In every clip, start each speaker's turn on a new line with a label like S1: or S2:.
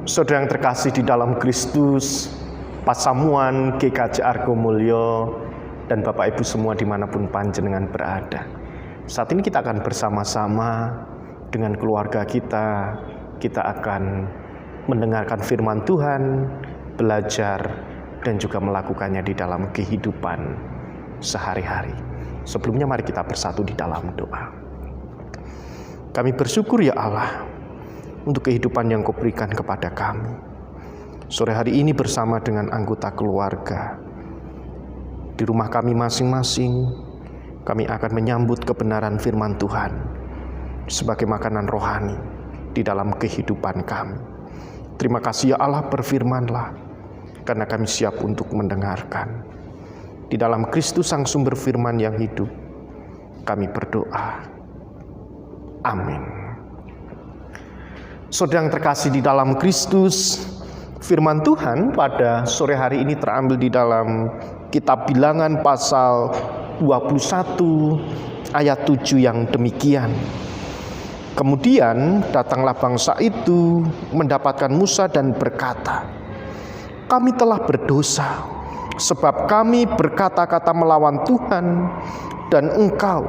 S1: Saudara yang terkasih di dalam Kristus, Pak Samuan, GKJ Argo Mulyo, dan Bapak Ibu semua dimanapun panjenengan berada. Saat ini kita akan bersama-sama dengan keluarga kita akan mendengarkan firman Tuhan, belajar, dan juga melakukannya di dalam kehidupan sehari-hari. Sebelumnya mari kita bersatu di dalam doa. Kami bersyukur ya Allah untuk kehidupan yang Kau berikan kepada kami. Sore hari ini bersama dengan anggota keluarga di rumah kami masing-masing, kami akan menyambut kebenaran firman Tuhan sebagai makanan rohani di dalam kehidupan kami. Terima kasih ya Allah, berfirman-Lah, karena kami siap untuk mendengarkan. Di dalam Kristus Sang Sumber Firman yang hidup, kami berdoa. Amin. Saudara yang terkasih di dalam Kristus, firman Tuhan pada sore hari ini terambil di dalam Kitab Bilangan pasal 21 ayat 7 yang demikian. Kemudian datanglah bangsa itu mendapatkan Musa dan berkata, "Kami telah berdosa, sebab kami berkata-kata melawan Tuhan, dan engkau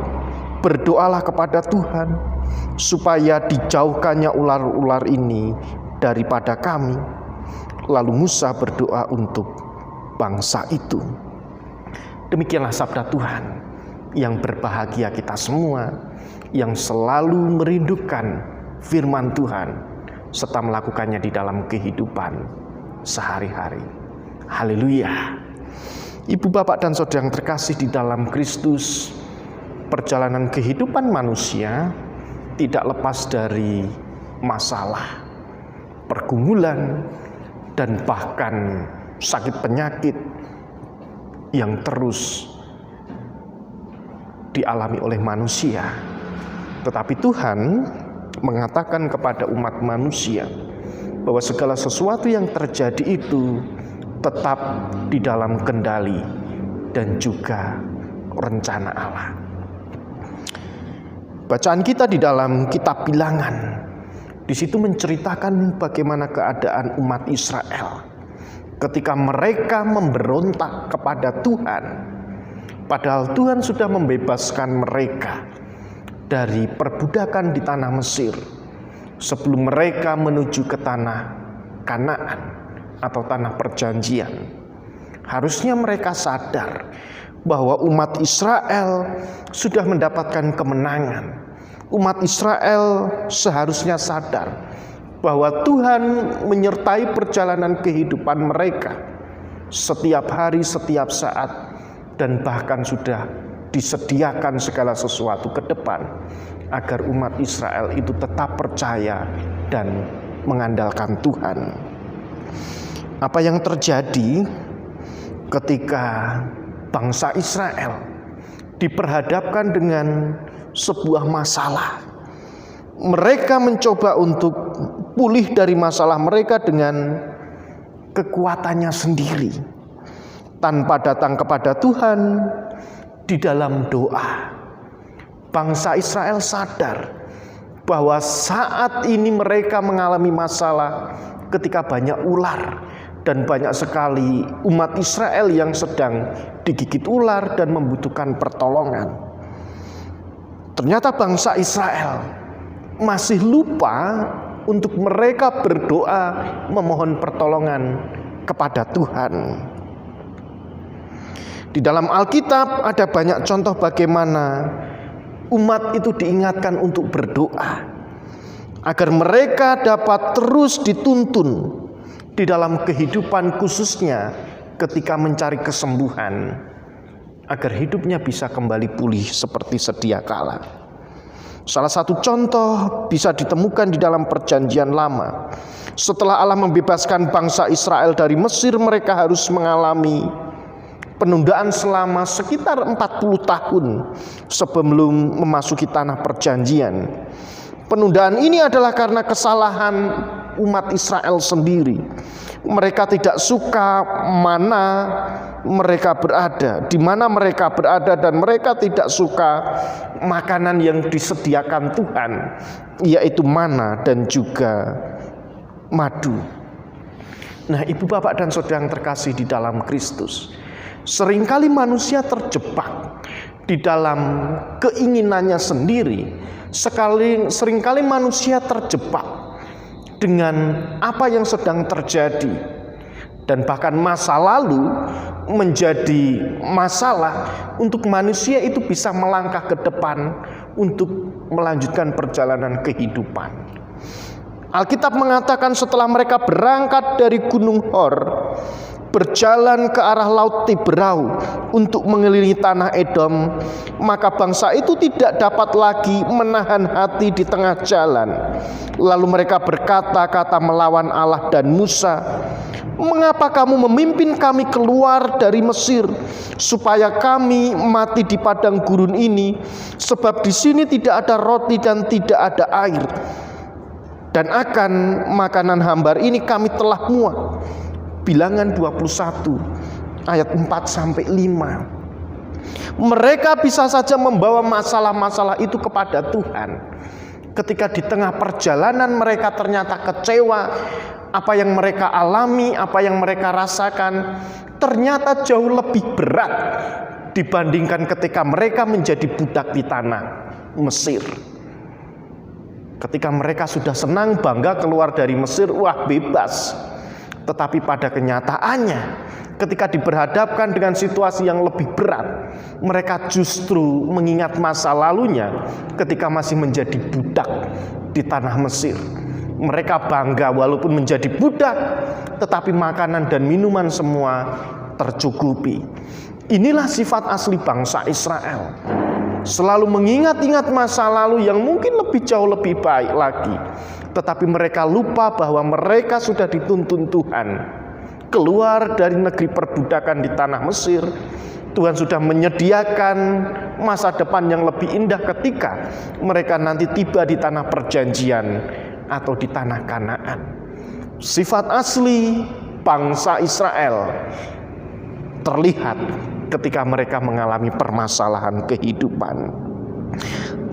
S1: berdoalah kepada Tuhan, supaya dijauhkannya ular-ular ini daripada kami." Lalu Musa berdoa untuk bangsa itu. Demikianlah sabda Tuhan, yang berbahagia kita semua, yang selalu merindukan firman Tuhan, serta melakukannya di dalam kehidupan sehari-hari. Haleluya. Ibu, bapak, dan saudara yang terkasih di dalam Kristus, perjalanan kehidupan manusia tidak lepas dari masalah, pergumulan, dan bahkan sakit penyakit yang terus dialami oleh manusia. Tetapi Tuhan mengatakan kepada umat manusia bahwa segala sesuatu yang terjadi itu tetap di dalam kendali dan juga rencana Allah. Bacaan kita di dalam kitab Bilangan, di situ menceritakan bagaimana keadaan umat Israel ketika mereka memberontak kepada Tuhan, padahal Tuhan sudah membebaskan mereka dari perbudakan di tanah Mesir sebelum mereka menuju ke tanah Kanaan atau tanah perjanjian. Harusnya mereka sadar bahwa umat Israel sudah mendapatkan kemenangan. Umat Israel seharusnya sadar bahwa Tuhan menyertai perjalanan kehidupan mereka setiap hari, setiap saat, dan bahkan sudah disediakan segala sesuatu ke depan agar umat Israel itu tetap percaya dan mengandalkan Tuhan. Apa yang terjadi ketika bangsa Israel diperhadapkan dengan sebuah masalah? Mereka mencoba untuk pulih dari masalah mereka dengan kekuatannya sendiri, tanpa datang kepada Tuhan di dalam doa. Bangsa Israel sadar bahwa saat ini mereka mengalami masalah ketika banyak ular, dan banyak sekali umat Israel yang sedang digigit ular dan membutuhkan pertolongan. Ternyata bangsa Israel masih lupa untuk mereka berdoa memohon pertolongan kepada Tuhan. Di dalam Alkitab ada banyak contoh bagaimana umat itu diingatkan untuk berdoa agar mereka dapat terus dituntun di dalam kehidupan, khususnya ketika mencari kesembuhan, agar hidupnya bisa kembali pulih seperti sedia kala. Salah satu contoh bisa ditemukan di dalam Perjanjian Lama. Setelah Allah membebaskan bangsa Israel dari Mesir, mereka harus mengalami penundaan selama sekitar 40 tahun sebelum memasuki tanah perjanjian. Penundaan ini adalah karena kesalahan umat Israel sendiri. Mereka tidak suka mana mereka berada, di mana mereka berada, dan mereka tidak suka makanan yang disediakan Tuhan, yaitu mana dan juga madu. Nah, ibu bapak dan saudara yang terkasih di dalam Kristus, seringkali manusia terjebak di dalam keinginannya sendiri. Seringkali manusia terjebak dengan apa yang sedang terjadi, dan bahkan masa lalu menjadi masalah untuk manusia itu bisa melangkah ke depan untuk melanjutkan perjalanan kehidupan. Alkitab mengatakan setelah mereka berangkat dari Gunung Hor, berjalan ke arah Laut Tiberau untuk mengelilingi tanah Edom, maka bangsa itu tidak dapat lagi menahan hati di tengah jalan. Lalu mereka berkata-kata melawan Allah dan Musa, "Mengapa kamu memimpin kami keluar dari Mesir supaya kami mati di padang gurun ini? Sebab di sini tidak ada roti dan tidak ada air. Dan akan makanan hambar ini kami telah muak." Bilangan 21 ayat 4-5. Mereka bisa saja membawa masalah-masalah itu kepada Tuhan. Ketika di tengah perjalanan mereka ternyata kecewa, apa yang mereka alami, apa yang mereka rasakan ternyata jauh lebih berat dibandingkan ketika mereka menjadi budak di tanah Mesir. Ketika mereka sudah senang bangga keluar dari Mesir, wah bebas. Tetapi pada kenyataannya, ketika diberhadapkan dengan situasi yang lebih berat, mereka justru mengingat masa lalunya ketika masih menjadi budak di tanah Mesir. Mereka bangga walaupun menjadi budak, tetapi makanan dan minuman semua tercukupi. Inilah sifat asli bangsa Israel. Selalu mengingat-ingat masa lalu yang mungkin jauh lebih baik lagi. Tetapi mereka lupa bahwa mereka sudah dituntun Tuhan keluar dari negeri perbudakan di tanah Mesir. Tuhan sudah menyediakan masa depan yang lebih indah ketika mereka nanti tiba di tanah perjanjian atau di tanah Kanaan. Sifat asli bangsa Israel terlihat ketika mereka mengalami permasalahan kehidupan.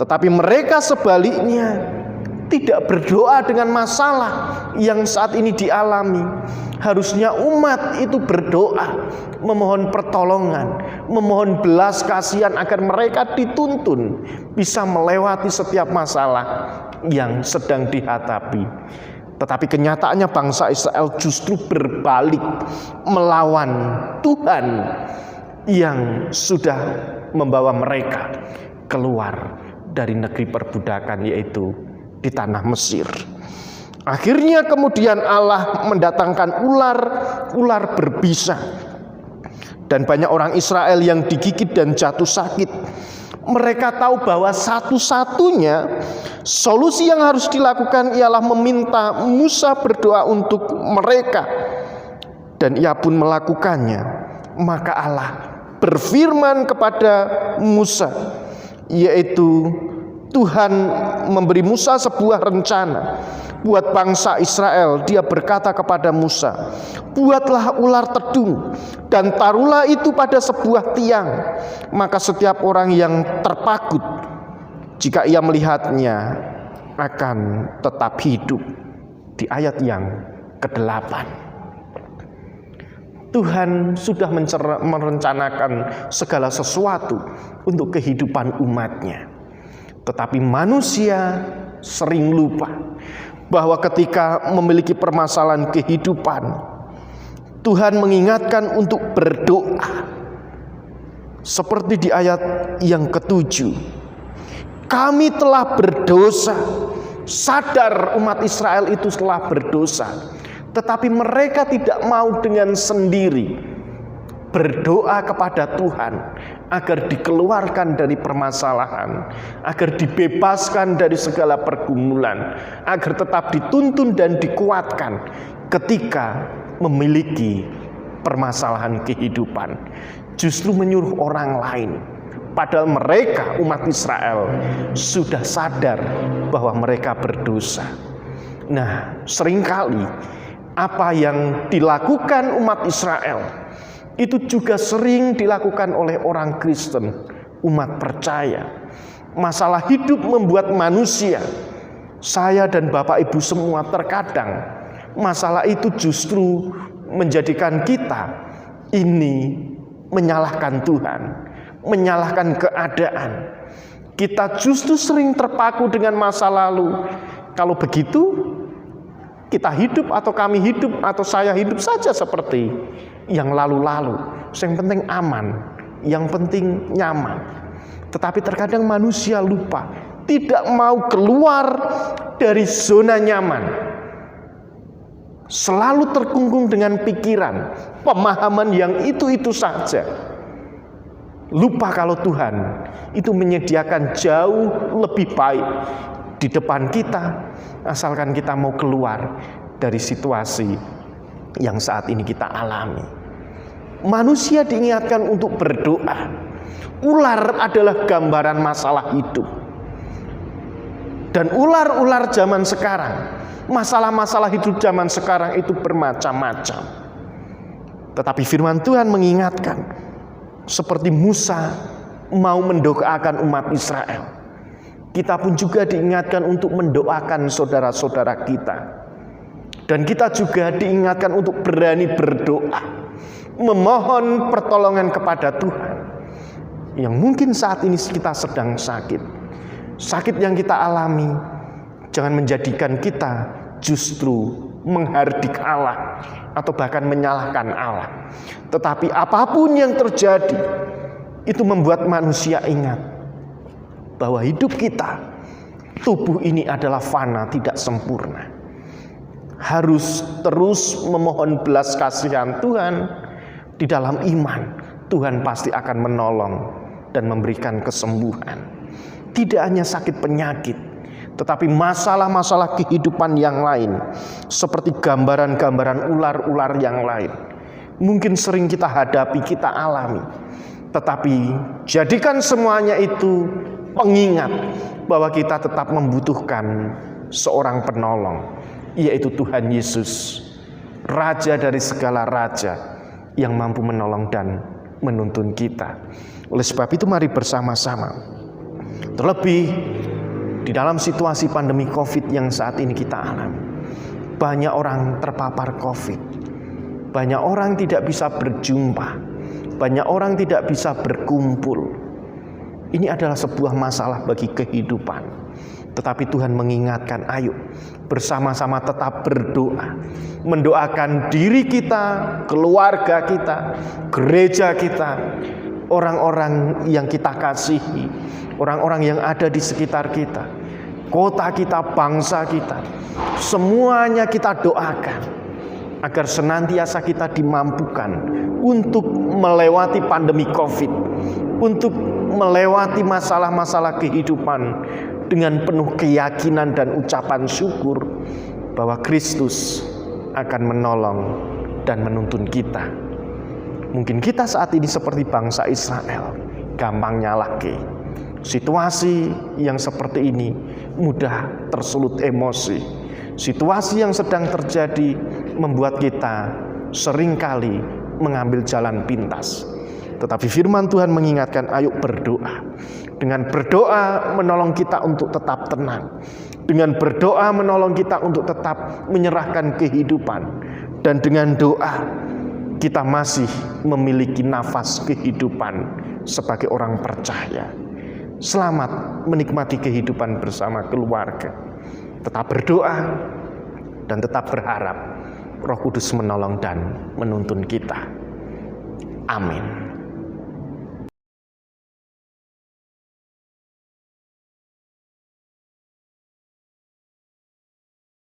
S1: Tetapi mereka sebaliknya tidak berdoa dengan masalah yang saat ini dialami. Harusnya umat itu berdoa, memohon pertolongan, memohon belas kasihan agar mereka dituntun bisa melewati setiap masalah yang sedang dihadapi. Tetapi kenyataannya bangsa Israel justru berbalik melawan Tuhan yang sudah membawa mereka keluar dari negeri perbudakan, yaitu di tanah Mesir. Akhirnya kemudian Allah mendatangkan ular berbisa, dan banyak orang Israel yang digigit dan jatuh sakit. Mereka tahu bahwa satu-satunya solusi yang harus dilakukan ialah meminta Musa berdoa untuk mereka, dan ia pun melakukannya. Maka Allah berfirman kepada Musa, yaitu Tuhan memberi Musa sebuah rencana buat bangsa Israel. Dia berkata kepada Musa, "Buatlah ular tedung dan taruhlah itu pada sebuah tiang. Maka setiap orang yang terpakut, jika ia melihatnya, akan tetap hidup." Di ayat yang ke-8. Tuhan sudah merencanakan segala sesuatu untuk kehidupan umatnya. Tetapi manusia sering lupa bahwa ketika memiliki permasalahan kehidupan, Tuhan mengingatkan untuk berdoa. Seperti di ayat yang ke-7, kami telah berdosa. Sadar umat Israel itu telah berdosa, tetapi mereka tidak mau dengan sendiri berdoa kepada Tuhan agar dikeluarkan dari permasalahan, agar dibebaskan dari segala pergumulan, agar tetap dituntun dan dikuatkan ketika memiliki permasalahan kehidupan. Justru menyuruh orang lain, padahal mereka umat Israel sudah sadar bahwa mereka berdosa. Nah, seringkali apa yang dilakukan umat Israel itu juga sering dilakukan oleh orang Kristen, umat percaya. Masalah hidup membuat manusia, saya dan Bapak Ibu semua terkadang masalah itu justru menjadikan kita ini menyalahkan Tuhan, menyalahkan keadaan. Kita justru sering terpaku dengan masa lalu. Kalau begitu, kita hidup atau kami hidup atau saya hidup saja seperti yang lalu-lalu. Yang penting aman, yang penting nyaman. Tetapi terkadang manusia lupa, tidak mau keluar dari zona nyaman. Selalu terkungkung dengan pikiran, pemahaman yang itu-itu saja. Lupa kalau Tuhan itu menyediakan jauh lebih baik di depan kita, asalkan kita mau keluar dari situasi yang saat ini kita alami. Manusia diingatkan untuk berdoa. Ular adalah gambaran masalah hidup. Dan ular-ular zaman sekarang, masalah-masalah hidup zaman sekarang itu bermacam-macam. Tetapi firman Tuhan mengingatkan, seperti Musa mau mendoakan umat Israel, kita pun juga diingatkan untuk mendoakan saudara-saudara kita. Dan kita juga diingatkan untuk berani berdoa, memohon pertolongan kepada Tuhan. Yang mungkin saat ini kita sedang sakit. Sakit yang kita alami jangan menjadikan kita justru menghardik Allah atau bahkan menyalahkan Allah. Tetapi apapun yang terjadi, itu membuat manusia ingat bahwa hidup kita, tubuh ini adalah fana, tidak sempurna. Harus terus memohon belas kasihan Tuhan. Di dalam iman, Tuhan pasti akan menolong dan memberikan kesembuhan. Tidak hanya sakit penyakit, tetapi masalah-masalah kehidupan yang lain, seperti gambaran-gambaran ular-ular yang lain, mungkin sering kita hadapi, kita alami. Tetapi jadikan semuanya itu pengingat bahwa kita tetap membutuhkan seorang penolong, yaitu Tuhan Yesus, Raja dari segala raja, yang mampu menolong dan menuntun kita. Oleh sebab itu mari bersama-sama, terlebih di dalam situasi pandemi COVID yang saat ini kita alami, banyak orang terpapar COVID, banyak orang tidak bisa berjumpa, banyak orang tidak bisa berkumpul. Ini adalah sebuah masalah bagi kehidupan. Tetapi Tuhan mengingatkan, ayo bersama-sama tetap berdoa, mendoakan diri kita, keluarga kita, gereja kita, orang-orang yang kita kasihi, orang-orang yang ada di sekitar kita, kota kita, bangsa kita. Semuanya kita doakan agar senantiasa kita dimampukan untuk melewati pandemi COVID, untuk melewati masalah-masalah kehidupan dengan penuh keyakinan dan ucapan syukur bahwa Kristus akan menolong dan menuntun kita. Mungkin kita saat ini seperti bangsa Israel, gampang nyalahke. Situasi yang seperti ini mudah tersulut emosi. Situasi yang sedang terjadi membuat kita seringkali mengambil jalan pintas. Tetapi firman Tuhan mengingatkan, ayo berdoa. Dengan berdoa menolong kita untuk tetap tenang. Dengan berdoa menolong kita untuk tetap menyerahkan kehidupan. Dan dengan doa kita masih memiliki nafas kehidupan sebagai orang percaya. Selamat menikmati kehidupan bersama keluarga. Tetap berdoa dan tetap berharap Roh Kudus menolong dan menuntun kita. Amin.